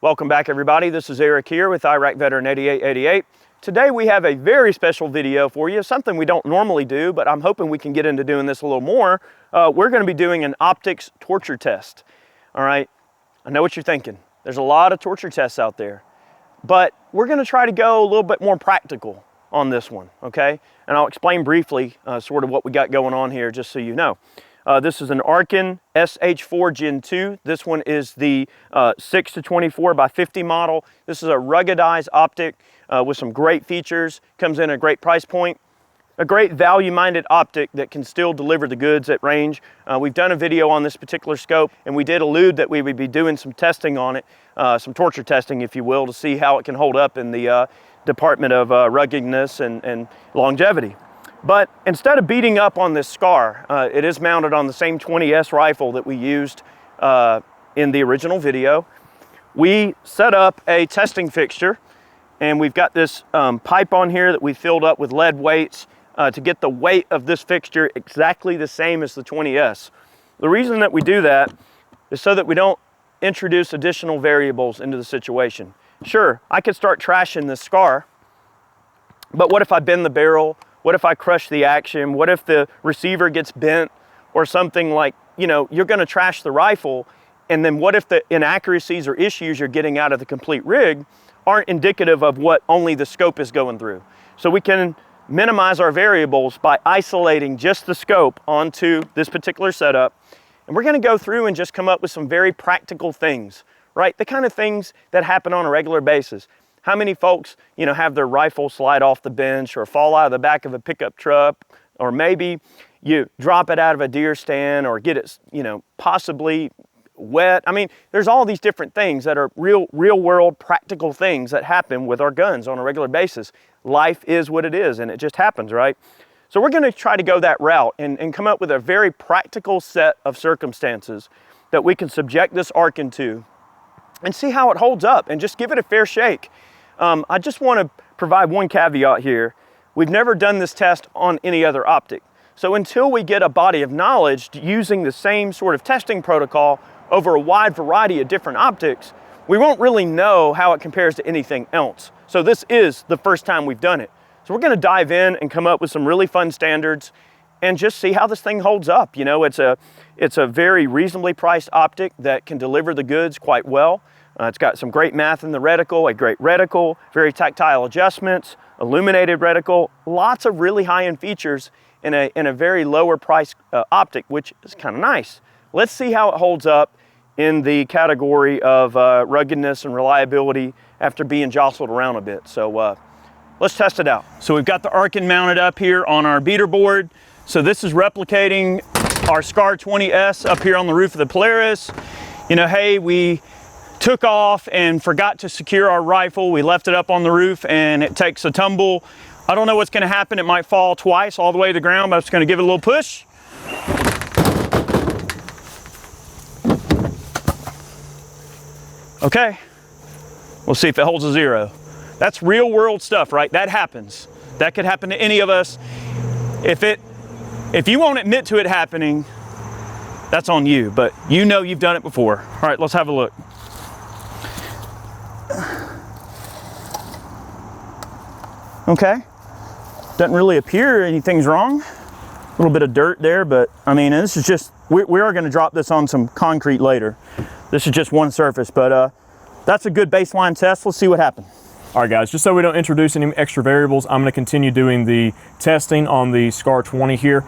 Welcome back, everybody. This is Eric here with Iraq Veteran 8888. Today we have a very special video for you, something we don't normally do, but I'm hoping we can get into doing this a little more. We're going to be doing an optics torture test. All right, I know what you're thinking. There's a lot of torture tests out there, but we're going to try to go a little bit more practical on this one, okay? And I'll explain briefly sort of what we got going on here, just so you know. This is an Arken SH-4 Gen 2. This one is the 6-24x50 model. This is a ruggedized optic with some great features. Comes in at a great price point. A great value-minded optic that can still deliver the goods at range. We've done a video on this particular scope, and we did allude that we would be doing some testing on it, some torture testing, if you will, to see how it can hold up in the department of ruggedness and longevity. But instead of beating up on this scar, it is mounted on the same 20S rifle that we used in the original video. We set up a testing fixture, and we've got this pipe on here that we filled up with lead weights to get the weight of this fixture exactly the same as the 20S. The reason that we do that is so that we don't introduce additional variables into the situation. Sure, I could start trashing this scar, but what if I bend the barrel? What if I crush the action? What if the receiver gets bent or something? Like, you know, you're going to trash the rifle, and then what if the inaccuracies or issues you're getting out of the complete rig aren't indicative of what only the scope is going through? So we can minimize our variables by isolating just the scope onto this particular setup. And we're going to go through and just come up with some very practical things, right? The kind of things that happen on a regular basis. How many folks, you know, have their rifle slide off the bench or fall out of the back of a pickup truck, or maybe you drop it out of a deer stand or get it, you know, possibly wet. I mean, there's all these different things that are real world practical things that happen with our guns on a regular basis. Life is what it is, and it just happens, right? So we're going to try to go that route and come up with a very practical set of circumstances that we can subject this Arken to and see how it holds up and just give it a fair shake. I just want to provide one caveat here. We've never done this test on any other optic. So until we get a body of knowledge using the same sort of testing protocol over a wide variety of different optics, we won't really know how it compares to anything else. So this is the first time we've done it. So we're going to dive in and come up with some really fun standards and just see how this thing holds up. You know, it's a very reasonably priced optic that can deliver the goods quite well. It's got some great math in the reticle, a great reticle, very tactile adjustments, illuminated reticle, lots of really high-end features in a very lower price optic, which is kind of nice. Let's see how it holds up in the category of ruggedness and reliability after being jostled around a bit. So let's test it out. So we've got the Arken mounted up here on our beater board. So this is replicating our SCAR 20S up here on the roof of the Polaris. You know, hey, we took off and forgot to secure our rifle. We left it up on the roof and it takes a tumble. I don't know what's going to happen. It might fall twice all the way to the ground, but I'm just going to give it a little push. Okay, we'll see if it holds a 0. That's real world stuff, right? That happens. That could happen to any of us. If you won't admit to it happening, that's on you, but you know you've done it before. All right, let's have a look. Okay, doesn't really appear anything's wrong. A little bit of dirt there, but I mean, this is just, we are going to drop this on some concrete later. This is just one surface, but that's a good baseline test. Let's see what happens. All right, guys, just so we don't introduce any extra variables, I'm going to continue doing the testing on the SCAR 20 here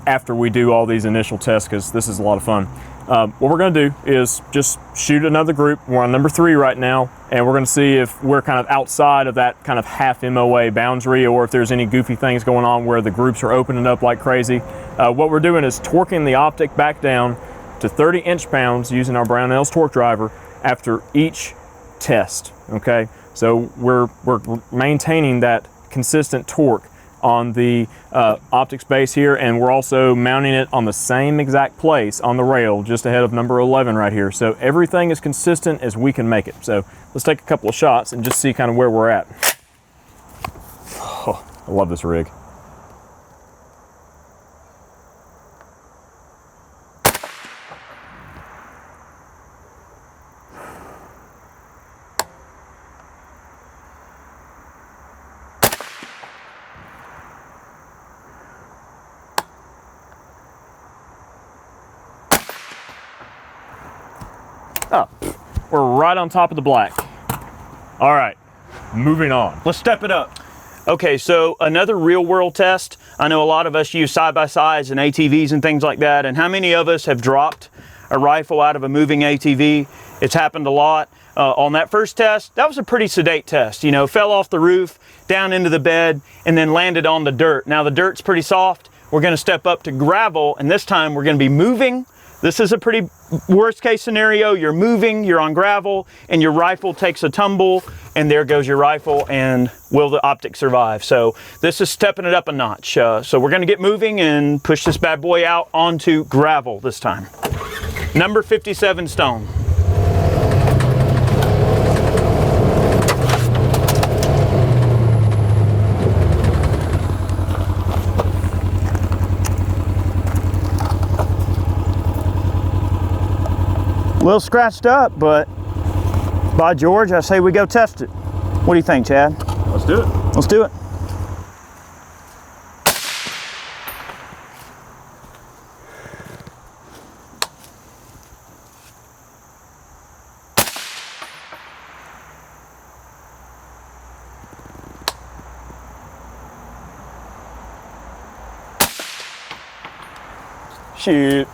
after we do all these initial tests, because this is a lot of fun. What we're going to do is just shoot another group. We're on number 3 right now, and we're going to see if we're kind of outside of that kind of half MOA boundary, or if there's any goofy things going on where the groups are opening up like crazy. What we're doing is torquing the optic back down to 30 inch-pounds using our Brownells torque driver after each test, okay? So we're maintaining that consistent torque on the optics base here, and we're also mounting it on the same exact place on the rail just ahead of number 11 right here. So everything is consistent as we can make it. So let's take a couple of shots and just see kind of where we're at. Oh, I love this rig. we're right on top of the black. All right, moving on. Let's step it up. Okay, so another real world test. I know a lot of us use side-by-sides and ATVs and things like that, and how many of us have dropped a rifle out of a moving ATV? It's happened a lot. On that first test, that was a pretty sedate test. You know, fell off the roof, down into the bed, and then landed on the dirt. Now the dirt's pretty soft. We're gonna step up to gravel, and this time we're gonna be moving. This is a pretty worst case scenario. You're moving, you're on gravel, and your rifle takes a tumble, and there goes your rifle, and will the optic survive? So this is stepping it up a notch. So we're gonna get moving and push this bad boy out onto gravel this time. Number 57 stone. A little scratched up, but by George, I say we go test it. What do you think, Chad? Let's do it. Let's do it. Shoot.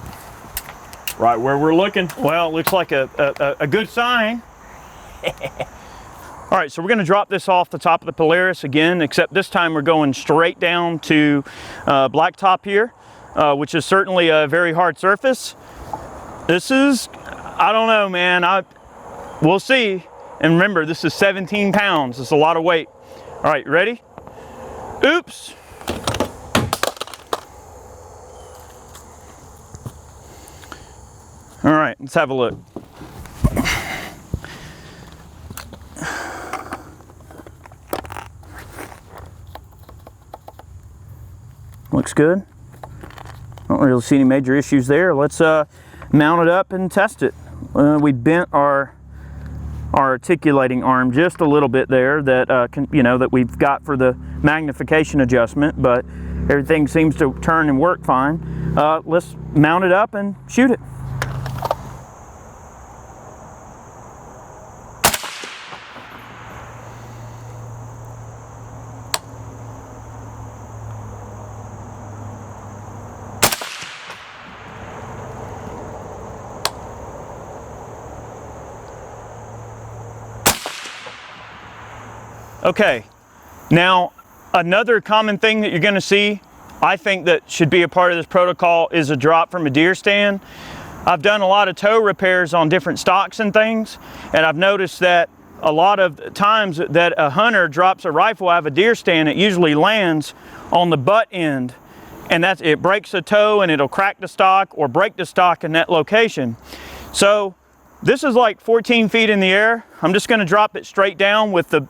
Right where we're looking. Well, it looks like a good sign. All right, so we're gonna drop this off the top of the Polaris again, except this time we're going straight down to blacktop here, which is certainly a very hard surface. This is, I don't know, man. We'll see. And remember, this is 17 pounds. It's a lot of weight. All right, ready? Oops. All right, let's have a look. Looks good. Don't really see any major issues there. Let's mount it up and test it. We bent our articulating arm just a little bit there that that we've got for the magnification adjustment, but everything seems to turn and work fine. Let's mount it up and shoot it. Okay, now another common thing that you're gonna see, I think that should be a part of this protocol, is a drop from a deer stand. I've done a lot of toe repairs on different stocks and things, and I've noticed that a lot of times that a hunter drops a rifle out of a deer stand, it usually lands on the butt end, and it breaks a toe and it'll crack the stock or break the stock in that location. So this is like 14 feet in the air. I'm just gonna drop it straight down with the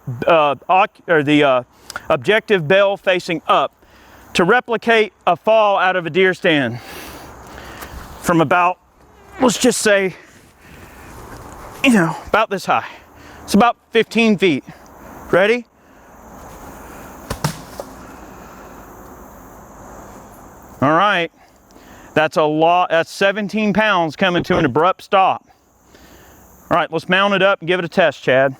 objective bell facing up to replicate a fall out of a deer stand from about, let's just say, about this high. It's about 15 feet. Ready? All right, that's a lot. That's 17 pounds coming to an abrupt stop. All right, let's mount it up and give it a test, Chad.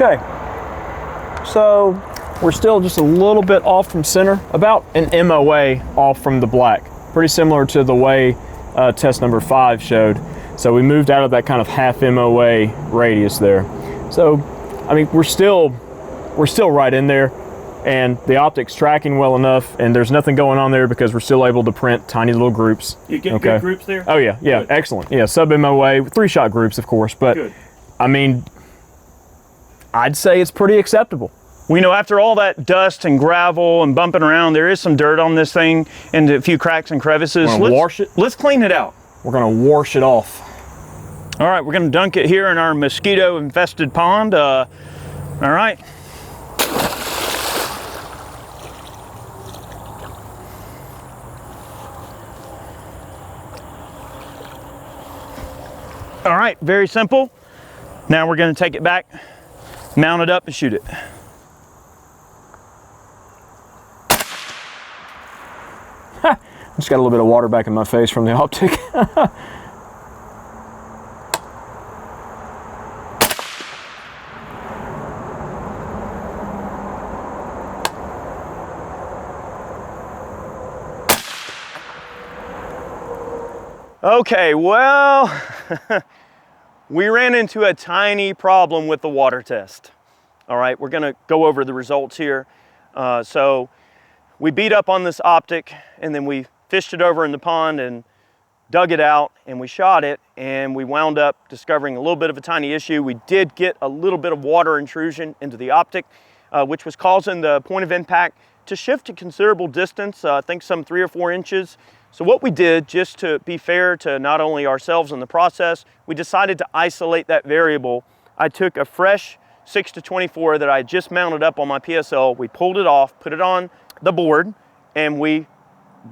Okay, so we're still just a little bit off from center, about an MOA off from the black. Pretty similar to the way test number 5 showed. So we moved out of that kind of half MOA radius there. So, I mean, we're still right in there, and the optic's tracking well enough, and there's nothing going on there because we're still able to print tiny little groups. You get good groups there? Oh yeah, yeah, good. Excellent. Yeah, sub MOA, 3-shot groups, of course, but good. I mean, I'd say it's pretty acceptable. We know after all that dust and gravel and bumping around, there is some dirt on this thing and a few cracks and crevices. Let's clean it out. We're gonna wash it off. All right, we're gonna dunk it here in our mosquito infested pond. All right. All right, very simple. Now we're gonna take it back, mount it up and shoot it. Just got a little bit of water back in my face from the optic. Okay, well, we ran into a tiny problem with the water test. All right, we're gonna go over the results here. So we beat up on this optic and then we fished it over in the pond and dug it out and we shot it, and we wound up discovering a little bit of a tiny issue. We did get a little bit of water intrusion into the optic, which was causing the point of impact to shift a considerable distance, I think some 3 or 4 inches. So what we did, just to be fair to not only ourselves in the process, we decided to isolate that variable. I took a fresh 6-24 that I just mounted up on my PSL, we pulled it off, put it on the board, and we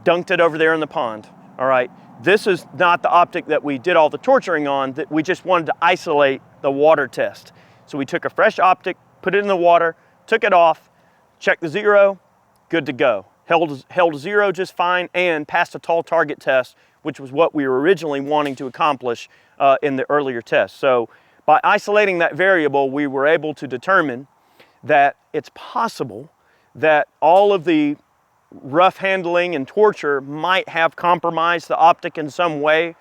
dunked it over there in the pond. All right, this is not the optic that we did all the torturing on, that we just wanted to isolate the water test. So we took a fresh optic, put it in the water, took it off, checked the zero, good to go. Held zero just fine and passed a tall target test, which was what we were originally wanting to accomplish in the earlier test. So by isolating that variable, we were able to determine that it's possible that all of the rough handling and torture might have compromised the optic in some way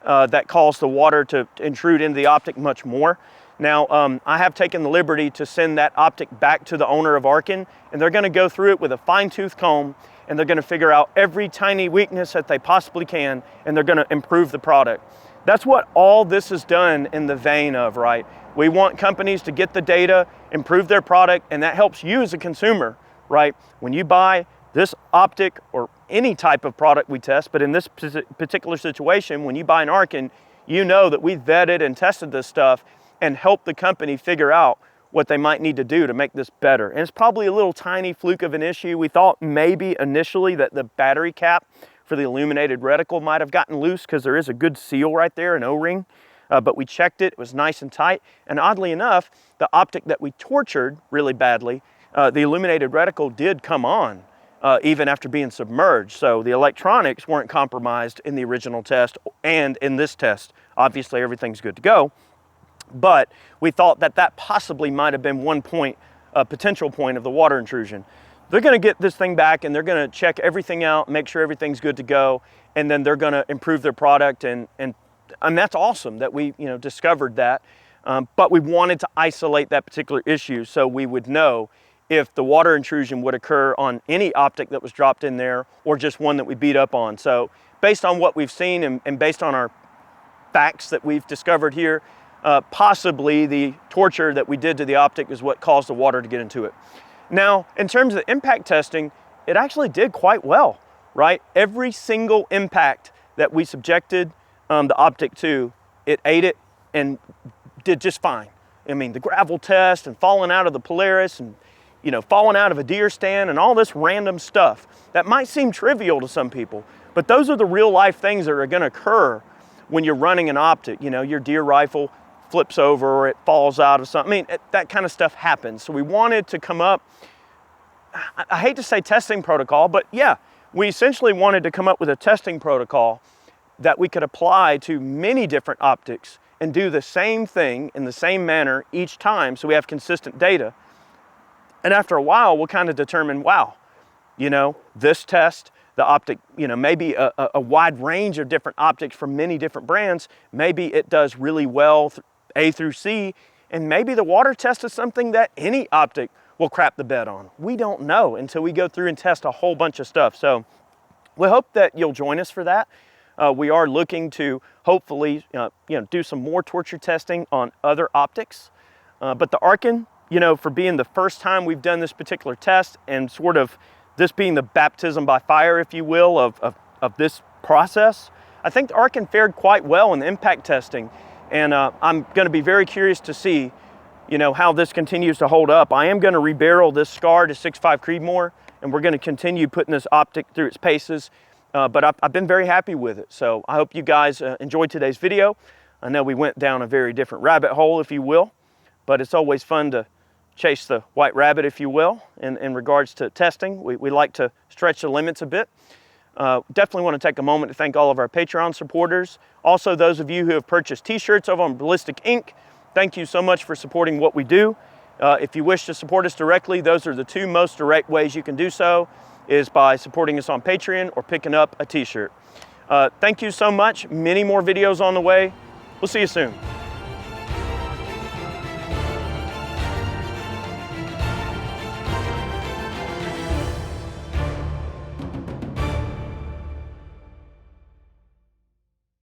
that caused the water to intrude into the optic much more. Now, I have taken the liberty to send that optic back to the owner of Arken, and they're gonna go through it with a fine-tooth comb, and they're gonna figure out every tiny weakness that they possibly can, and they're gonna improve the product. That's what all this is done in the vein of, right? We want companies to get the data, improve their product, and that helps you as a consumer, right? When you buy this optic or any type of product we test, but in this particular situation, when you buy an Arken, you know that we vetted and tested this stuff and helped the company figure out what they might need to do to make this better. And it's probably a little tiny fluke of an issue. We thought maybe initially that the battery cap for the illuminated reticle might have gotten loose because there is a good seal right there, an O-ring. But we checked it, it was nice and tight. And oddly enough, the optic that we tortured really badly, the illuminated reticle did come on even after being submerged. So the electronics weren't compromised in the original test and in this test. Obviously everything's good to go. But we thought that that possibly might have been one point, a potential point of the water intrusion. They're gonna get this thing back and they're gonna check everything out, make sure everything's good to go, and then they're gonna improve their product, and that's awesome that we discovered that. But we wanted to isolate that particular issue so we would know if the water intrusion would occur on any optic that was dropped in there or just one that we beat up on. So based on what we've seen and based on our facts that we've discovered here, possibly the torture that we did to the optic is what caused the water to get into it. Now, in terms of the impact testing, it actually did quite well, right? Every single impact that we subjected the optic to, it ate it and did just fine. I mean, the gravel test and falling out of the Polaris and falling out of a deer stand and all this random stuff that might seem trivial to some people, but those are the real life things that are gonna occur when you're running an optic. Your deer rifle flips over or it falls out of something. I mean, that kind of stuff happens. So we wanted to come up, I hate to say testing protocol, but yeah, we essentially wanted to come up with a testing protocol that we could apply to many different optics and do the same thing in the same manner each time so we have consistent data. And after a while, we'll kind of determine, wow, this test, the optic, maybe a wide range of different optics from many different brands, maybe it does really well A through C, and maybe the water test is something that any optic will crap the bed on. We don't know until we go through and test a whole bunch of stuff. So we hope that you'll join us for that. We are looking to hopefully do some more torture testing on other optics. But the Arken, for being the first time we've done this particular test and sort of this being the baptism by fire, if you will, of this process, I think the Arken fared quite well in the impact testing. And I'm going to be very curious to see, how this continues to hold up. I am going to rebarrel this Scar to 6.5 Creedmoor, and we're going to continue putting this optic through its paces. But I've been very happy with it. So I hope you guys enjoyed today's video. I know we went down a very different rabbit hole, if you will, but it's always fun to chase the white rabbit, if you will, in regards to testing. We like to stretch the limits a bit. Definitely want to take a moment to thank all of our Patreon supporters. Also, those of you who have purchased t-shirts over on Ballistic Ink, thank you so much for supporting what we do. If you wish to support us directly, those are the two most direct ways you can do so, is by supporting us on Patreon or picking up a t-shirt. Thank you so much. Many more videos on the way. We'll see you soon.